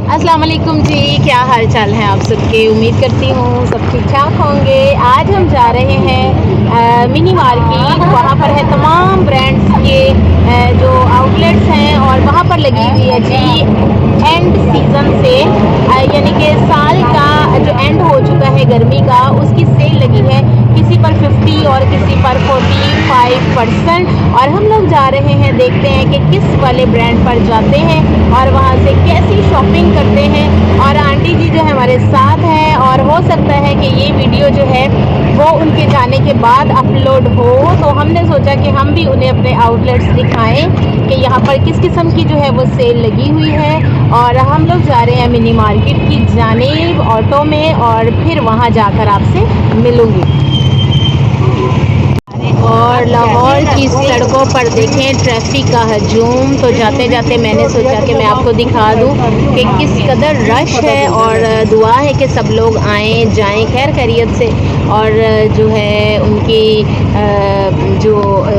अस्सलाम वालेकुम जी, क्या हाल चाल है आप सबके। उम्मीद करती हूँ सब ठीक ठाक होंगे। आज हम जा रहे हैं मिनी मार्केट। वहाँ पर है तमाम ब्रांड्स के जो आउटलेट्स हैं और वहाँ पर लगी हुई है जी एंड सीज़न सेल, यानी कि साल का जो एंड हो चुका है गर्मी का, उसकी सेल लगी है। किसी पर 50 और किसी पर 45%। और हम लोग जा रहे हैं, देखते हैं कि किस वाले ब्रांड पर जाते हैं और वहाँ से कैसी शॉपिंग करते हैं। और आंटी जी जो है हमारे साथ हैं और हो सकता है कि ये वीडियो जो है वो उनके जाने के बाद अपलोड हो, तो हमने सोचा कि हम भी उन्हें अपने आउटलेट्स दिखाएं कि यहाँ पर किस किस्म की जो है वो सेल लगी हुई है। और हम लोग जा रहे हैं मिनी मार्केट की जानिब ऑटो में और फिर वहाँ जाकर आपसे मिलूँगी। और लाहौर की सड़कों पर देखें ट्रैफिक का हजूम। तो जाते जाते मैंने सोचा कि मैं आपको दिखा दूं कि किस कदर रश है। और दुआ है कि सब लोग आएँ जाएं खैर खैरियत से और जो है उनकी जो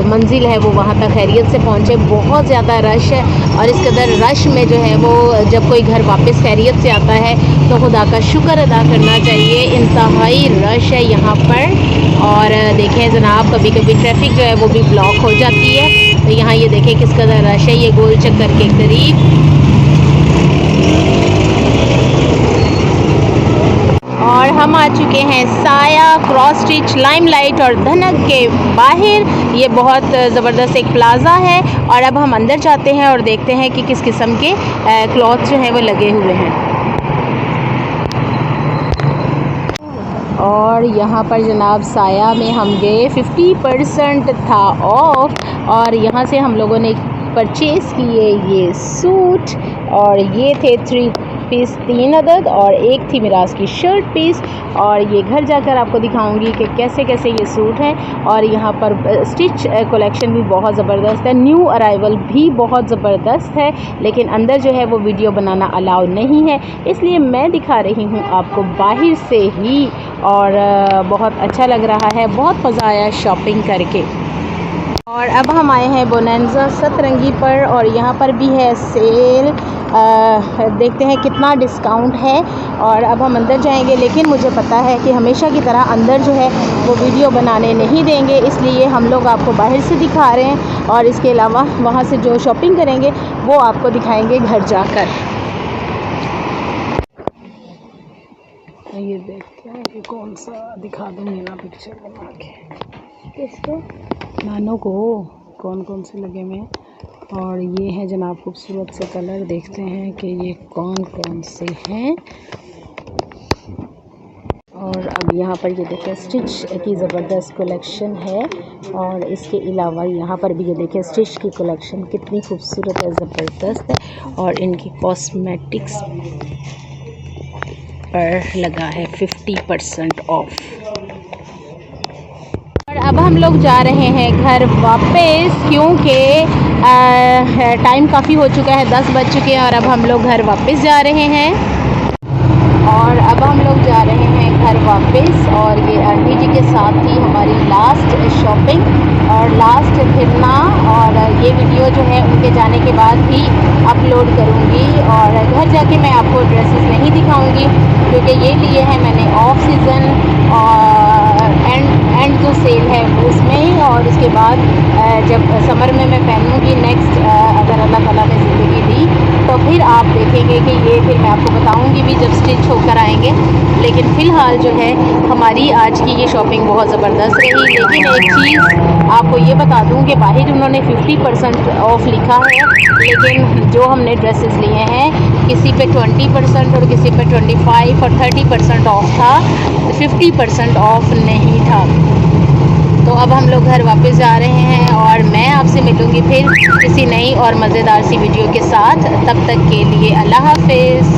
मंजिल है वो वहाँ तक खैरियत से पहुँचे। बहुत ज़्यादा रश है और इस कदर रश में जो है वो जब कोई घर वापस खैरियत से आता है तो खुदा का शुक्र अदा करना चाहिए। इंतहाई रश है यहाँ पर। और देखें जनाब, कभी कभी ट्रैफिक जो है वो भी ब्लॉक हो जाती है। तो यहाँ ये देखें किस कदर रश है, ये गोल चक्कर के करीब। और हम आ चुके हैं साया, क्रॉस स्टिच, लाइमलाइट और धनक के बाहर। ये बहुत ज़बरदस्त एक प्लाज़ा है। और अब हम अंदर जाते हैं और देखते हैं कि किस किस्म के क्लॉथ जो हैं वो लगे हुए हैं। और यहाँ पर जनाब साया में हम गए, 50% था ऑफ। और यहाँ से हम लोगों ने परचेज़ किए ये सूट। और ये थे 3 पीस 3 अदद और एक थी मिराज की शर्ट पीस। और ये घर जाकर आपको दिखाऊंगी कि कैसे कैसे ये सूट हैं। और यहाँ पर स्टिच कलेक्शन भी बहुत ज़बरदस्त है, न्यू अराइवल भी बहुत ज़बरदस्त है। लेकिन अंदर जो है वो वीडियो बनाना अलाउ नहीं है, इसलिए मैं दिखा रही हूँ आपको बाहर से ही। और बहुत अच्छा लग रहा है, बहुत मज़ा आया शॉपिंग करके। और अब हम आए हैं बोनांजा सतरंगी पर और यहाँ पर भी है सेल। देखते हैं कितना डिस्काउंट है। और अब हम अंदर जाएंगे, लेकिन मुझे पता है कि हमेशा की तरह अंदर जो है वो वीडियो बनाने नहीं देंगे, इसलिए हम लोग आपको बाहर से दिखा रहे हैं। और इसके अलावा वहाँ से जो शॉपिंग करेंगे वो आपको दिखाएंगे घर जाकर। ये देखते हैं कि कौन सा दिखा दूँगी ना पिक्चर बना के किसको, नानों को कौन कौन से लगे में। और ये है जनाब खूबसूरत से कलर, देखते हैं कि ये कौन कौन से हैं। और अब यहाँ पर ये देखें स्टिच की ज़बरदस्त कलेक्शन है। और इसके अलावा यहाँ पर भी ये देखें स्टिच की कलेक्शन कितनी खूबसूरत है, ज़बरदस्त है। और इनकी कॉस्मेटिक्स पर लगा है 50% ऑफ। और अब हम लोग जा रहे हैं घर वापस, क्योंकि टाइम काफ़ी हो चुका है, 10 बज चुके हैं। और अब हम लोग घर वापस जा रहे हैं। और अब हम लोग जा रहे हैं घर वापस। और ये आंटी जी के साथ थी हमारी लास्ट शॉपिंग और लास्ट फिरना। और ये वीडियो जो है उनके जाने के बाद भी अपलोड करूँगी। और घर जाके मैं आपको ड्रेसेस नहीं दिखाऊँगी, क्योंकि ये लिए हैं मैंने ऑफ सीज़न और एंड जो सेल है उसमें। और उसके बाद जब समर में मैं पहनूँगी नेक्स्ट, अगर अल्लाह ताला ने ज़िंदगी दी तो फिर आप देखेंगे कि ये फिर मैं आपको बताऊँगी भी जब स्टिच होकर आएंगे। लेकिन फ़िलहाल जो है हमारी आज की ये शॉपिंग बहुत ज़बरदस्त रही। लेकिन एक चीज़ आपको ये बता दूँ कि बाहर उन्होंने 50% ऑफ लिखा है, लेकिन जो हमने ड्रेसेस लिए हैं किसी पे 20% और किसी पे 25 और 30% ऑफ था, 50% ऑफ नहीं था। तो अब हम लोग घर वापस जा रहे हैं और मैं आपसे मिलूँगी फिर किसी नई और मज़ेदार सी वीडियो के साथ। तब तक के लिए अल्लाह हाफ़िज़।